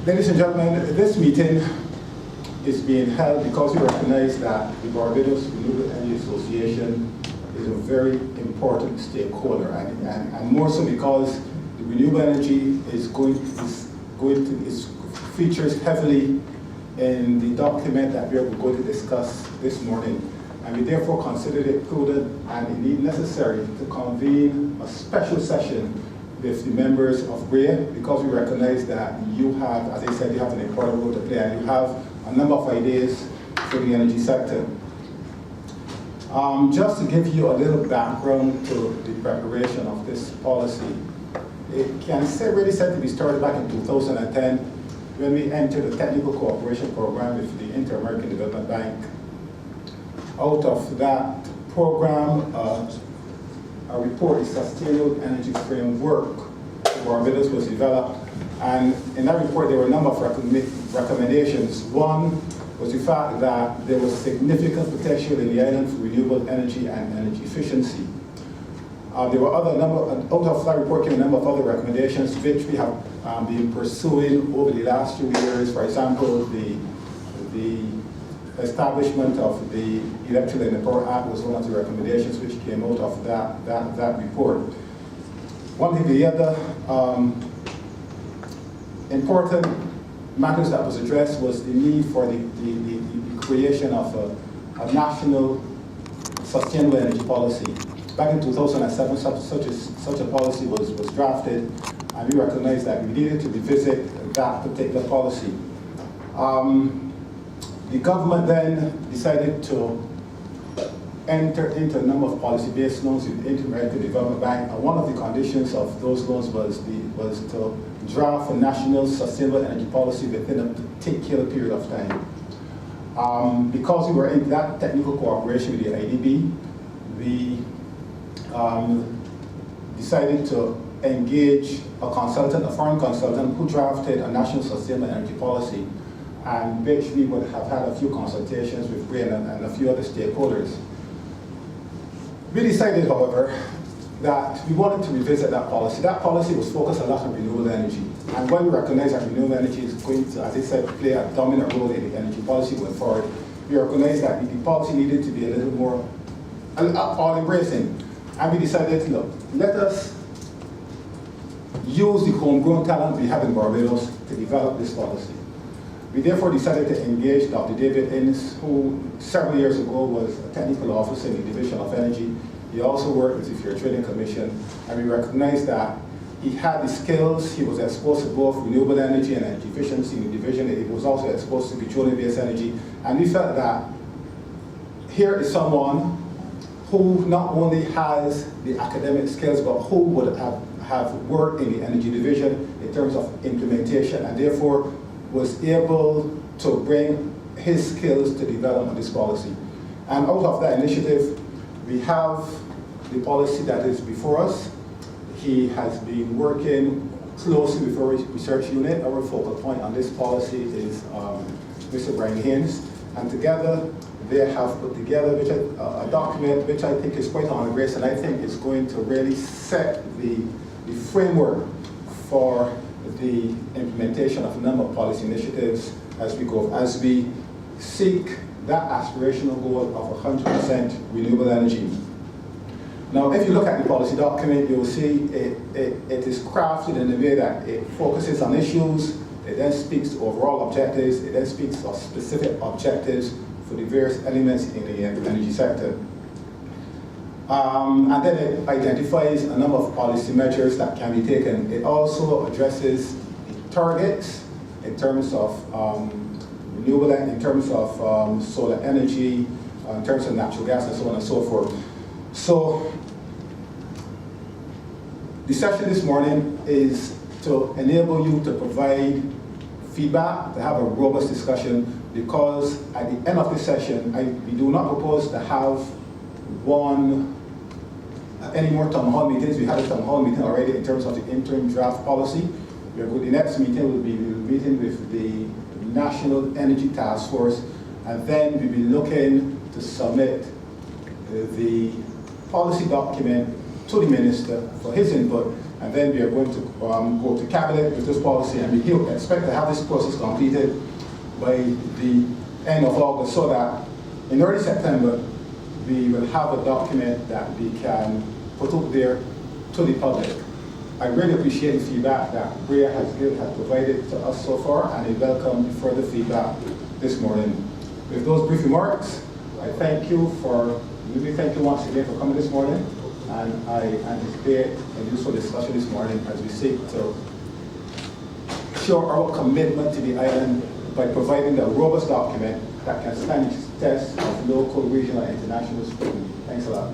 Ladies and gentlemen, this meeting is being held because we recognize that the Barbados Renewable Energy Association is a very important stakeholder, and more so because the renewable energy features heavily in the document that we are going to discuss this morning. And we therefore considered it prudent and indeed necessary to convene a special session with the members of BREA, because we recognize that you have, as I said, you have an important role to play, and you have a number of ideas for the energy sector. Just to give you a little background to the preparation of this policy, it can really said to be started back in 2010 when we entered a technical cooperation program with the Inter-American Development Bank. Out of that program, a report, the Sustainable Energy Framework for Barbados, was developed, and in that report there were a number of recommendations. One was the fact that there was significant potential in the island for renewable energy and energy efficiency. There were out of that report came a number of other recommendations which we have been pursuing over the last few years. For example, the establishment of the Electrical and Power Act was one of the recommendations which came out of that report. One of the other important matters that was addressed was the need for the creation of a national sustainable energy policy. Back in 2007, such a policy was drafted, and we recognized that we needed to revisit that particular policy. The government then decided to enter into a number of policy-based loans with the Inter-American Development Bank, and one of the conditions of those loans was to draft a national sustainable energy policy within a particular period of time. Because we were in that technical cooperation with the IDB, we decided to engage a foreign consultant who drafted a national sustainable energy policy, and which we would have had a few consultations with BREA and a few other stakeholders. We decided, however, that we wanted to revisit that policy. That policy was focused a lot on renewable energy, and when we recognize that renewable energy is going to, as I said, play a dominant role in the energy policy going forward, we recognized that the policy needed to be a little more all-embracing. And we decided, look, let us use the homegrown talent we have in Barbados to develop this policy. We therefore decided to engage Dr. David Innes, who several years ago was a technical officer in the Division of Energy. He also worked with the Fair Trading Commission, and we recognized that he had the skills. He was exposed to both renewable energy and energy efficiency in the division. He was also exposed to petroleum-based energy, and we felt that here is someone who not only has the academic skills, but who would have worked in the energy division in terms of implementation, and therefore was able to bring his skills to develop this policy. And out of that initiative, we have the policy that is before us. He has been working closely with our research unit. Our focal point on this policy is Mr. Brian Haynes, and together they have put together a document which I think is quite on grace, and I think is going to really set the framework for the implementation of a number of policy initiatives as we seek that aspirational goal of 100% renewable energy. Now, if you look at the policy document, you'll see it is crafted in a way that it focuses on issues, it then speaks to overall objectives, it then speaks of specific objectives for the various elements in the energy sector. And then it identifies a number of policy measures that can be taken. It also addresses the targets in terms of renewable, in terms of solar energy, in terms of natural gas, and so on and so forth. So the session this morning is to enable you to provide feedback, to have a robust discussion, because at the end of this session, we do not propose to have any more town hall meetings. We had a town hall meeting already in terms of the interim draft policy. The next meeting will be meeting with the National Energy Task Force, and then we'll be looking to submit the policy document to the Minister for his input, And then we are going to go to Cabinet with this policy, and we expect to have this process completed by the end of August, so that in early September, we will have a document that we can put out there to the public. I really appreciate the feedback that BREA has provided to us so far, and I welcome further feedback this morning. With those brief remarks, I thank you once again for coming this morning, and I anticipate a useful discussion this morning as we seek to show our commitment to the island by providing a robust document that can stand the test of local, regional, and international scrutiny. Thanks a lot.